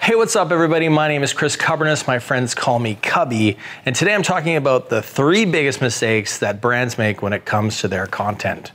Hey, what's up everybody? My name is Chris Kubberness. My friends call me Kubby. And today I'm talking about the 3 biggest mistakes that brands make when it comes to their content.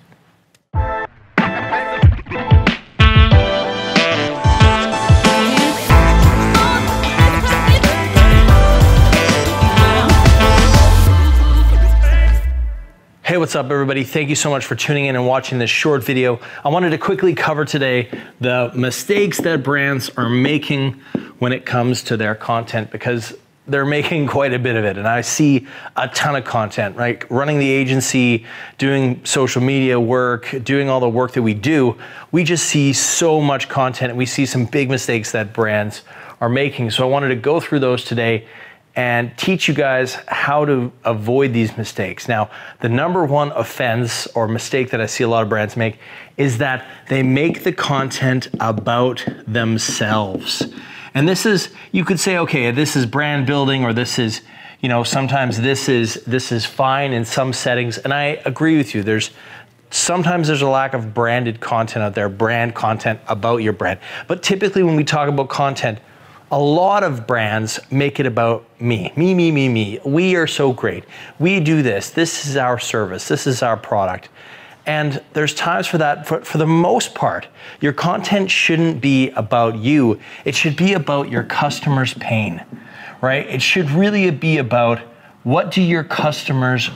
Hey, what's up everybody? Thank you so much for tuning in and watching this short video. I wanted to quickly cover today the mistakes that brands are making when it comes to their content, because they're making quite a bit of it. And I see a ton of content, right? Running the agency, doing social media work, doing all the work that we do, we just see so much content and we see some big mistakes that brands are making. So I wanted to go through those today and teach you guys how to avoid these mistakes. Now, the number one offense or mistake that I see a lot of brands make is that they make the content about themselves. And this is, you could say, okay, this is brand building, or this is, you know, sometimes this is fine in some settings. And I agree with you. Sometimes there's a lack of branded content out there, brand content about your brand. But typically when we talk about content, a lot of brands make it about me. We are so great. We do this. This is our service. This is our product. And there's times for that. For the most part, your content shouldn't be about you. It should be about your customer's pain, right? It should really be about what do your customers'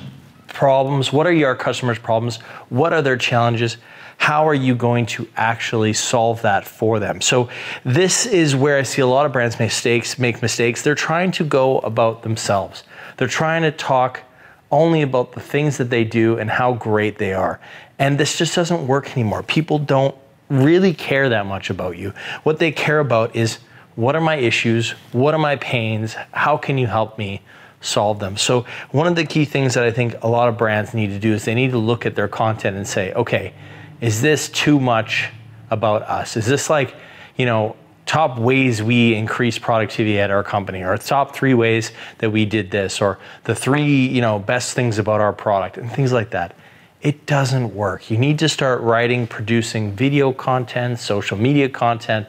problems, what are your customers' problems? What are their challenges? How are you going to actually solve that for them? So this is where I see a lot of brands make mistakes. They're trying to go about themselves. They're trying to talk only about the things that they do and how great they are. And this just doesn't work anymore. People don't really care that much about you. What they care about is, what are my issues? What are my pains? How can you help me solve them? So one of the key things that I think a lot of brands need to do is they need to look at their content and say, okay, is this too much about us? Is this like, you know, top ways we increase productivity at our company, or top 3 ways that we did this, or the 3, you know, best things about our product and things like that? It doesn't work. You need to start writing, producing video content, social media content,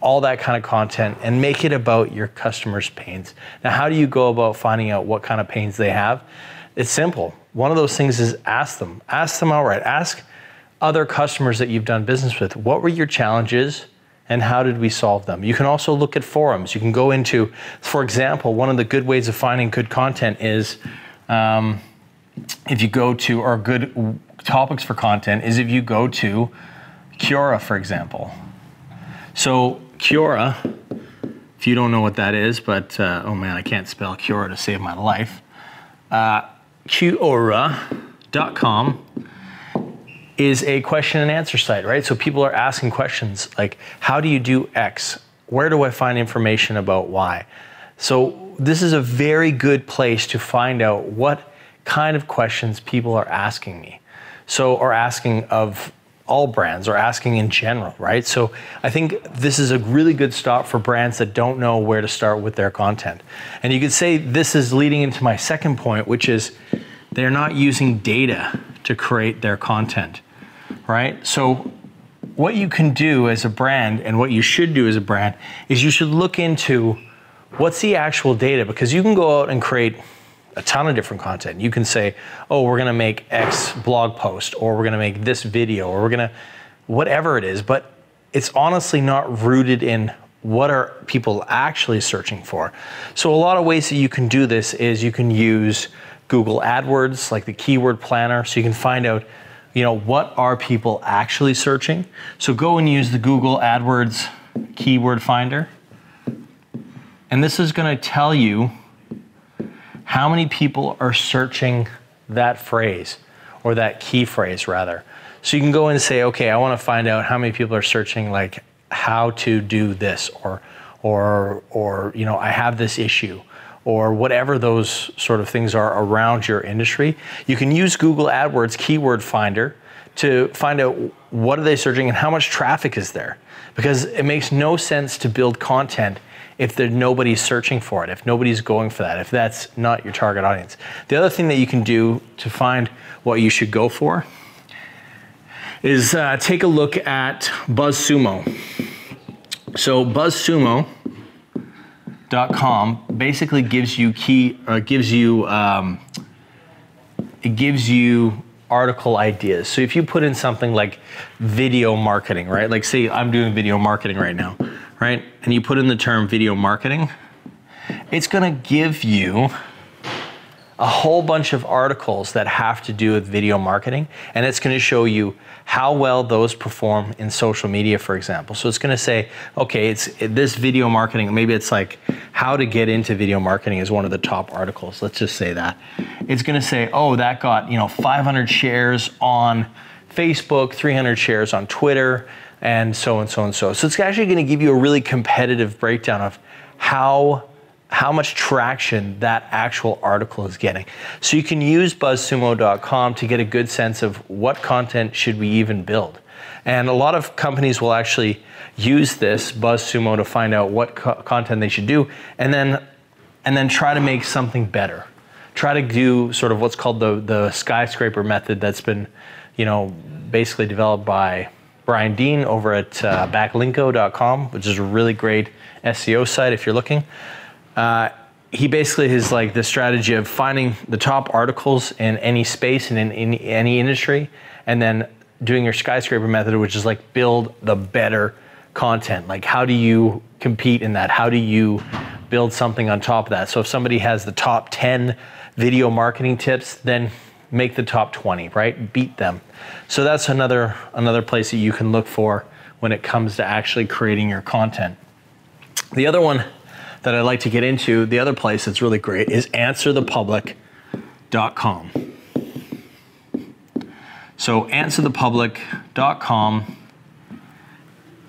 all that kind of content, and make it about your customers' pains. Now, how do you go about finding out what kind of pains they have? It's simple. One of those things is ask them outright. Ask other customers that you've done business with, what were your challenges and how did we solve them? You can also look at forums. You can go into, for example, one of the good ways of finding good content is, if you go to, or good topics for content is if you go to Quora, for example. So Quora, if you don't know what that is, but oh man, I can't spell Quora to save my life. Quora.com is a question and answer site, right? So people are asking questions like, how do you do X? Where do I find information about Y? So this is a very good place to find out what kind of questions people are asking me. So, or asking of all brands, or asking in general, right? So I think this is a really good stop for brands that don't know where to start with their content. And you could say this is leading into my second point, which is they're not using data to create their content. Right? So what you can do as a brand, and what you should do as a brand, is you should look into what's the actual data, because you can go out and create a ton of different content. You can say, oh, we're gonna make X blog post, or we're gonna make this video, or we're gonna, whatever it is, but it's honestly not rooted in what are people actually searching for. So a lot of ways that you can do this is you can use Google AdWords, like the keyword planner, so you can find out, you know, what are people actually searching? So go and use the Google AdWords keyword finder. And this is gonna tell you how many people are searching that phrase, or that key phrase rather. So you can go and say, okay, I wanna find out how many people are searching like how to do this, or you know, I have this issue, or whatever those sort of things are around your industry. You can use Google AdWords keyword finder to find out what are they searching and how much traffic is there. Because it makes no sense to build content if nobody's searching for it, if nobody's going for that, if that's not your target audience. The other thing that you can do to find what you should go for is take a look at Buzzsumo. So Buzzsumo basically gives you it gives you article ideas. So if you put in something like video marketing, right? Like say I'm doing video marketing right now, right? And you put in the term video marketing, it's gonna give you a whole bunch of articles that have to do with video marketing, and it's gonna show you how well those perform in social media, for example. So it's gonna say, okay, this video marketing, maybe it's like how to get into video marketing is one of the top articles. Let's just say that. It's gonna say, oh, that got 500 shares on Facebook, 300 shares on Twitter, and so and so and so. So it's actually gonna give you a really competitive breakdown of how much traction that actual article is getting. So you can use Buzzsumo.com to get a good sense of what content should we even build. And a lot of companies will actually use this Buzzsumo to find out what content they should do, and then try to make something better. Try to do sort of what's called the Skyscraper Method that's been, basically developed by Brian Dean over at backlinko.com, which is a really great SEO site if you're looking. He basically is like the strategy of finding the top articles in any space and in any industry, and then doing your skyscraper method, which is like build the better content. Like how do you compete in that? How do you build something on top of that? So if somebody has the top 10 video marketing tips, then make the top 20, right? Beat them. So that's another place that you can look for when it comes to actually creating your content. The other one that I'd like to get into, the other place that's really great, is answerthepublic.com. So answerthepublic.com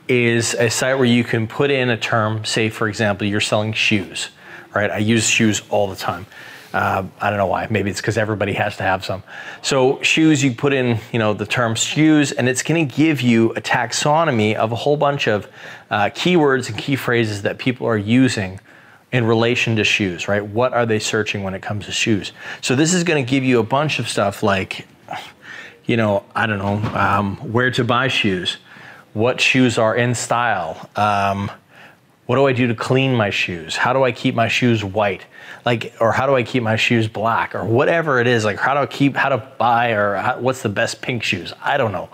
is a site where you can put in a term, say for example, you're selling shoes, right? I use shoes all the time. I don't know why, maybe it's because everybody has to have some. So shoes, you put in the term shoes, and it's gonna give you a taxonomy of a whole bunch of keywords and key phrases that people are using in relation to shoes, right? What are they searching when it comes to shoes? So this is gonna give you a bunch of stuff like, I don't know, where to buy shoes, what shoes are in style, what do I do to clean my shoes? How do I keep my shoes white? Or how do I keep my shoes black? Or whatever it is, like how to buy, or what's the best pink shoes? I don't know,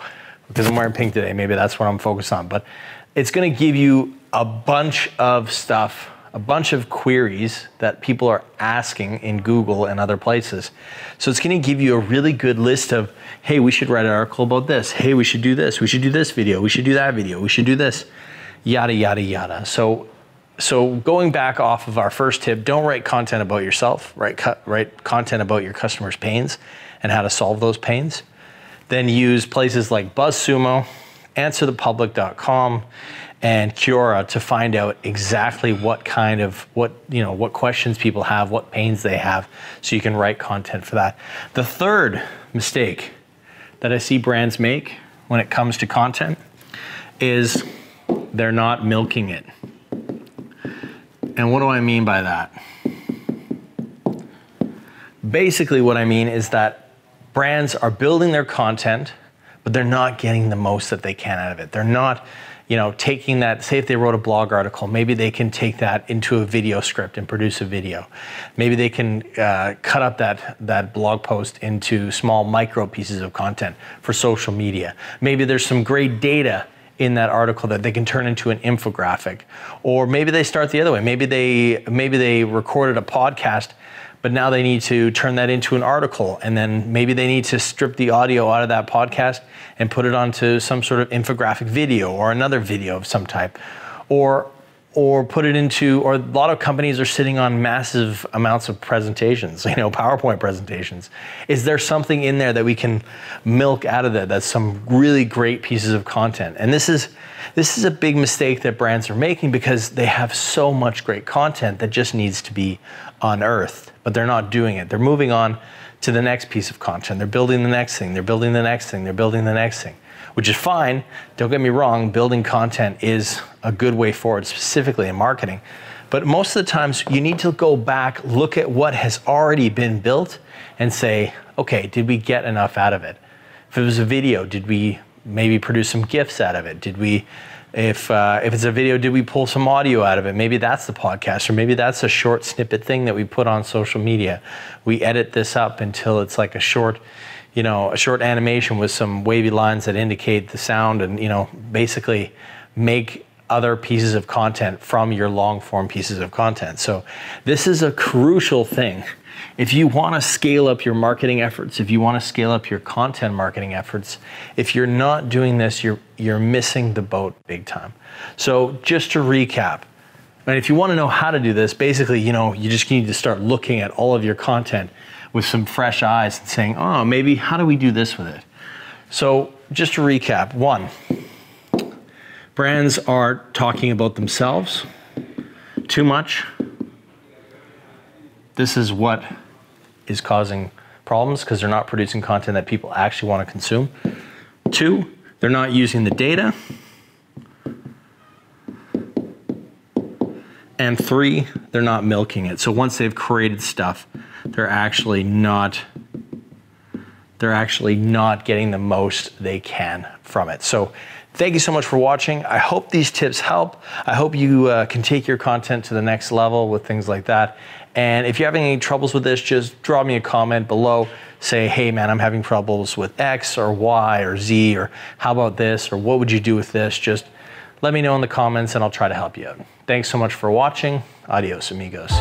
because I'm wearing pink today. Maybe that's what I'm focused on. But it's gonna give you a bunch of stuff, a bunch of queries that people are asking in Google and other places. So it's gonna give you a really good list of, hey, we should write an article about this. Hey, we should do this. We should do this video. We should do that video. We should do this. Yada, yada, yada. So going back off of our first tip, don't write content about yourself, write content about your customers' pains and how to solve those pains. Then use places like Buzzsumo, answerthepublic.com, and Quora to find out exactly what questions people have, what pains they have, so you can write content for that. The third mistake that I see brands make when it comes to content is they're not milking it. And what do I mean by that? Basically what I mean is that brands are building their content, but they're not getting the most that they can out of it. They're not, taking that, say if they wrote a blog article, maybe they can take that into a video script and produce a video. Maybe they can cut up that blog post into small micro pieces of content for social media. Maybe there's some great data in that article that they can turn into an infographic. Or maybe they start the other way. Maybe they recorded a podcast, but now they need to turn that into an article, and then maybe they need to strip the audio out of that podcast and put it onto some sort of infographic video or another video of some type. Or put it into, or a lot of companies are sitting on massive amounts of presentations, PowerPoint presentations. Is there something in there that we can milk out of that? That's some really great pieces of content. And this is a big mistake that brands are making, because they have so much great content that just needs to be unearthed, but they're not doing it. They're moving on to the next piece of content. They're building the next thing, they're building the next thing, they're building the next thing, which is fine. Don't get me wrong, building content is a good way forward, specifically in marketing. But most of the times you need to go back, look at what has already been built and say, okay, did we get enough out of it? If it was a video, did we maybe produce some GIFs out of it? Did we If it's a video, did we pull some audio out of it? Maybe that's the podcast, or maybe that's a short snippet thing that we put on social media. We edit this up until it's like a short animation with some wavy lines that indicate the sound, and basically make other pieces of content from your long form pieces of content. So this is a crucial thing. If you want to scale up your marketing efforts, if you want to scale up your content marketing efforts, if you're not doing this, you're missing the boat big time. So just to recap, and if you want to know how to do this, basically, you just need to start looking at all of your content with some fresh eyes and saying, oh, maybe how do we do this with it? So just to recap, 1, brands are talking about themselves too much. This is what is causing problems because they're not producing content that people actually want to consume. 2, they're not using the data. And 3, they're not milking it. So once they've created stuff, they're actually not getting the most they can from it. So thank you so much for watching. I hope these tips help. I hope you can take your content to the next level with things like that. And if you're having any troubles with this, just drop me a comment below. Say, hey man, I'm having troubles with X or Y or Z, or how about this, or what would you do with this? Just let me know in the comments and I'll try to help you out. Thanks so much for watching. Adios, amigos.